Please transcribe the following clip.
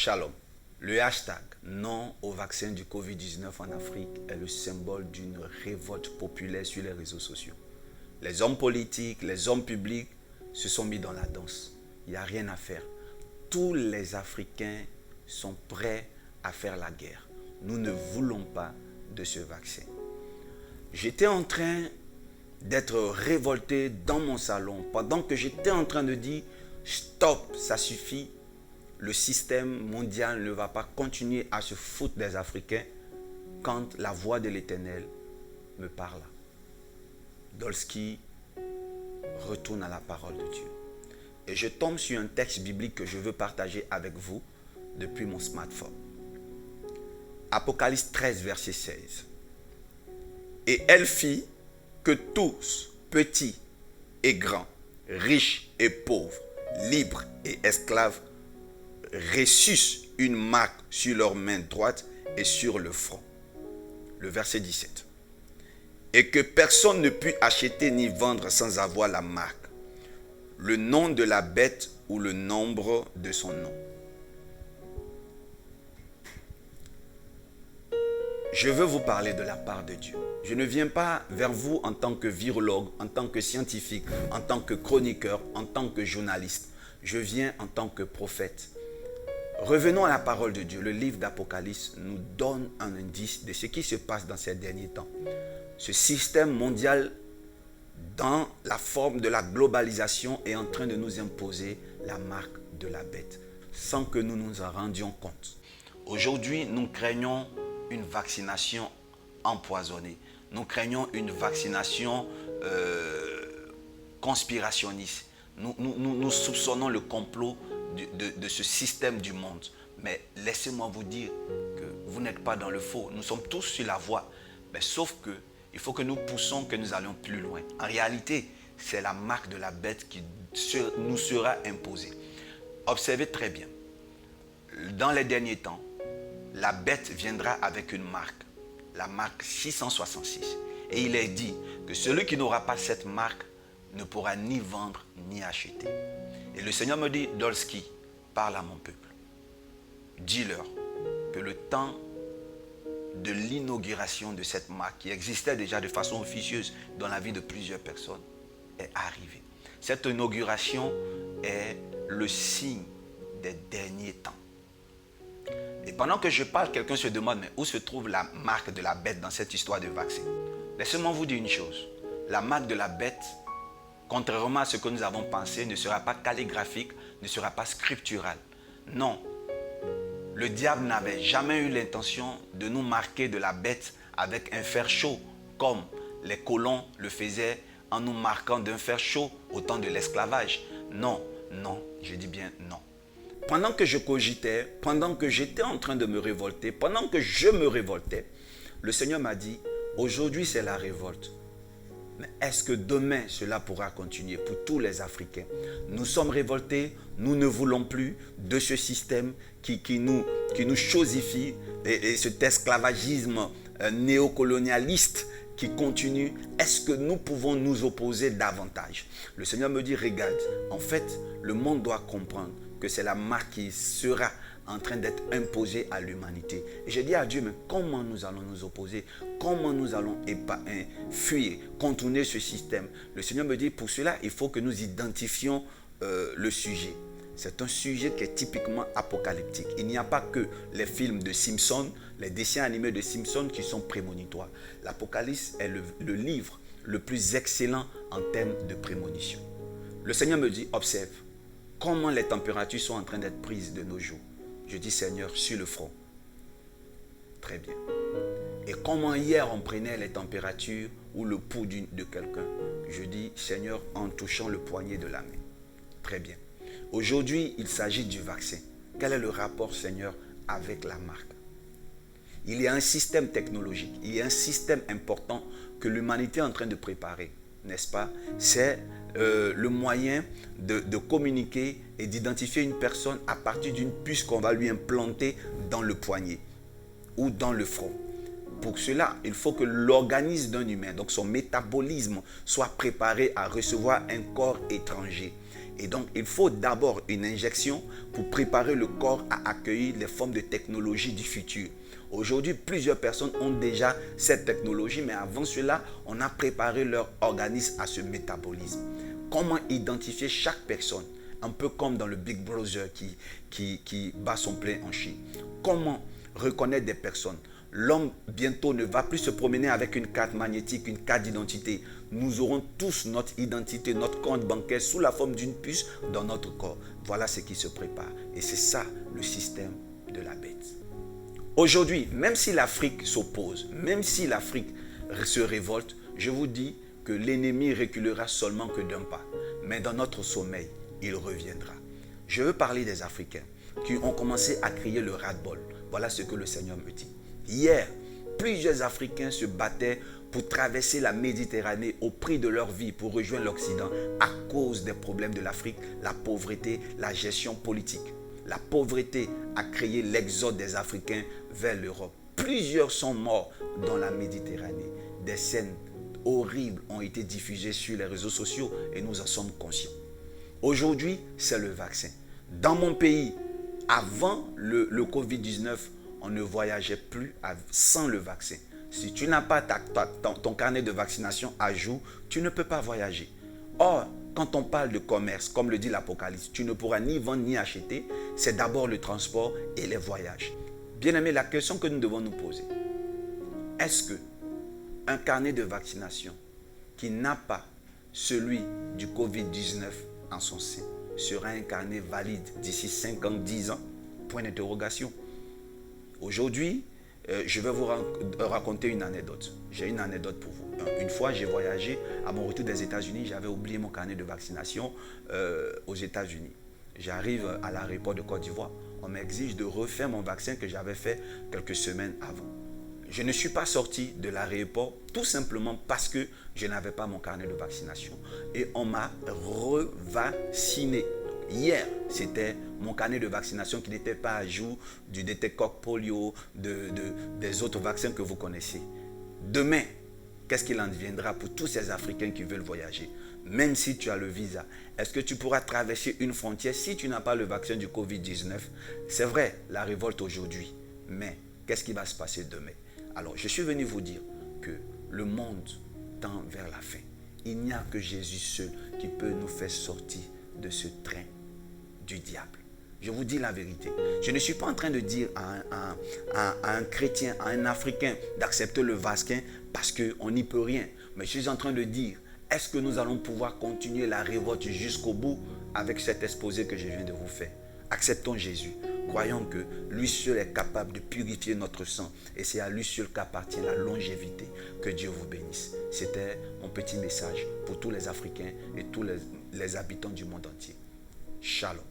Shalom. Le hashtag non au vaccin du Covid-19 en Afrique est le symbole d'une révolte populaire sur les réseaux sociaux. Les hommes politiques, les hommes publics se sont mis dans la danse. Il n'y a rien à faire. Tous les Africains sont prêts à faire la guerre. Nous ne voulons pas de ce vaccin. J'étais en train d'être révolté dans mon salon pendant que j'étais en train de dire stop, ça suffit. Le système mondial ne va pas continuer à se foutre des Africains quand la voix de l'Éternel me parle. Dolski retourne à la parole de Dieu. Et je tombe sur un texte biblique que je veux partager avec vous depuis mon smartphone. Apocalypse 13, verset 16. Et elle fit que tous, petits et grands, riches et pauvres, libres et esclaves, reçussent une marque sur leur main droite et sur le front. Le verset 17. Et que personne ne put acheter ni vendre sans avoir la marque, le nom de la bête ou le nombre de son nom. Je veux vous parler de la part de Dieu. Je ne viens pas vers vous en tant que virologue, en tant que scientifique, en tant que chroniqueur, en tant que journaliste. Je viens en tant que prophète. Revenons à la parole de Dieu. Le livre d'Apocalypse nous donne un indice de ce qui se passe dans ces derniers temps. Ce système mondial, dans la forme de la globalisation, est en train de nous imposer la marque de la bête, sans que nous nous en rendions compte. Aujourd'hui, nous craignons une vaccination empoisonnée. Nous craignons une vaccination conspirationniste. Nous soupçonnons le complot de ce système du monde. Mais laissez-moi vous dire que vous n'êtes pas dans le faux. Nous sommes tous sur la voie. Mais sauf que il faut que nous poussons, que nous allions plus loin. En réalité, c'est la marque de la bête qui nous sera imposée. Observez très bien. Dans les derniers temps, la bête viendra avec une marque. La marque 666. Et il est dit que celui qui n'aura pas cette marque ne pourra ni vendre ni acheter. Et le Seigneur me dit, Dolski, parle à mon peuple. Dis-leur que le temps de l'inauguration de cette marque, qui existait déjà de façon officieuse dans la vie de plusieurs personnes, est arrivé. Cette inauguration est le signe des derniers temps. Et pendant que je parle, quelqu'un se demande, mais où se trouve la marque de la bête dans cette histoire de vaccin? Laissez-moi vous dire une chose. La marque de la bête, contrairement à ce que nous avons pensé, ne sera pas calligraphique, ne sera pas scripturale. Non. Le diable n'avait jamais eu l'intention de nous marquer de la bête avec un fer chaud, comme les colons le faisaient en nous marquant d'un fer chaud au temps de l'esclavage. Non, non, je dis bien non. Pendant que je cogitais, pendant que j'étais en train de me révolter, pendant que je me révoltais, le Seigneur m'a dit, aujourd'hui c'est la révolte. Mais est-ce que demain cela pourra continuer pour tous les Africains? Nous sommes révoltés, nous ne voulons plus de ce système qui nous chosifie et cet esclavagisme néocolonialiste qui continue. Est-ce que nous pouvons nous opposer davantage? Le Seigneur me dit, regarde, en fait, le monde doit comprendre que c'est la marque qui sera en train d'être imposée à l'humanité. Et j'ai dit à Dieu, mais comment nous allons nous opposer? Comment nous allons fuir, contourner ce système? Le Seigneur me dit, pour cela, il faut que nous identifions le sujet. C'est un sujet qui est typiquement apocalyptique. Il n'y a pas que les films de Simpson, les dessins animés de Simpson qui sont prémonitoires. L'Apocalypse est le livre le plus excellent en termes de prémonition. Le Seigneur me dit, observe, comment les températures sont en train d'être prises de nos jours. Je dis, Seigneur, sur le front. Très bien. Et comment hier on prenait les températures ou le pouls de quelqu'un. Je dis, Seigneur, en touchant le poignet de la main. Très bien. Aujourd'hui, il s'agit du vaccin. Quel est le rapport, Seigneur, avec la marque? Il y a un système technologique, il y a un système important que l'humanité est en train de préparer, n'est-ce pas? C'est le moyen de communiquer et d'identifier une personne à partir d'une puce qu'on va lui implanter dans le poignet ou dans le front. Pour cela, il faut que l'organisme d'un humain, donc son métabolisme, soit préparé à recevoir un corps étranger. Et donc, il faut d'abord une injection pour préparer le corps à accueillir les formes de technologie du futur. Aujourd'hui, plusieurs personnes ont déjà cette technologie, mais avant cela, on a préparé leur organisme à ce métabolisme. Comment identifier chaque personne? Un peu comme dans le Big Brother qui bat son plein en Chine. Comment reconnaître des personnes? L'homme bientôt ne va plus se promener avec une carte magnétique, une carte d'identité. Nous aurons tous notre identité, notre compte bancaire sous la forme d'une puce dans notre corps. Voilà ce qui se prépare. Et c'est ça le système de la bête. Aujourd'hui, même si l'Afrique s'oppose, même si l'Afrique se révolte, je vous dis que l'ennemi reculera seulement que d'un pas. Mais dans notre sommeil, il reviendra. Je veux parler des Africains qui ont commencé à crier le ras-le-bol. Voilà ce que le Seigneur me dit. Hier, plusieurs Africains se battaient pour traverser la Méditerranée au prix de leur vie pour rejoindre l'Occident à cause des problèmes de l'Afrique, la pauvreté, la gestion politique. La pauvreté a créé l'exode des Africains vers l'Europe. Plusieurs sont morts dans la Méditerranée. Des scènes horribles ont été diffusées sur les réseaux sociaux et nous en sommes conscients. Aujourd'hui, c'est le vaccin. Dans mon pays, avant le Covid-19, on ne voyageait plus sans le vaccin. Si tu n'as pas ton carnet de vaccination à jour, tu ne peux pas voyager. Or, quand on parle de commerce, comme le dit l'Apocalypse, tu ne pourras ni vendre ni acheter. C'est d'abord le transport et les voyages. Bien-aimés, la question que nous devons nous poser, est-ce que un carnet de vaccination qui n'a pas celui du Covid-19 en son sein sera un carnet valide d'ici 5 ans, 10 ans? Point d'interrogation. Aujourd'hui, je vais vous raconter une anecdote. J'ai une anecdote pour vous. Une fois, j'ai voyagé à mon retour des États-Unis. J'avais oublié mon carnet de vaccination aux États-Unis. J'arrive à l'aéroport de Côte d'Ivoire. On m'exige de refaire mon vaccin que j'avais fait quelques semaines avant. Je ne suis pas sorti de l'aéroport tout simplement parce que je n'avais pas mon carnet de vaccination. Et on m'a revacciné. Hier, c'était mon carnet de vaccination qui n'était pas à jour du détecteur polio, des autres vaccins que vous connaissez. Demain, qu'est-ce qu'il en deviendra pour tous ces Africains qui veulent voyager? Même si tu as le visa, est-ce que tu pourras traverser une frontière si tu n'as pas le vaccin du Covid-19? C'est vrai, la révolte aujourd'hui, mais qu'est-ce qui va se passer demain? Alors, je suis venu vous dire que le monde tend vers la fin. Il n'y a que Jésus seul qui peut nous faire sortir de ce train du diable. Je vous dis la vérité. Je ne suis pas en train de dire à un chrétien, à un Africain d'accepter le vaccin parce qu'on n'y peut rien. Mais je suis en train de dire, est-ce que nous allons pouvoir continuer la révolte jusqu'au bout avec cet exposé que je viens de vous faire? Acceptons Jésus. Croyons que lui seul est capable de purifier notre sang. Et c'est à lui seul qu'appartient la longévité. Que Dieu vous bénisse. C'était mon petit message pour tous les Africains et tous les habitants du monde entier. Shalom.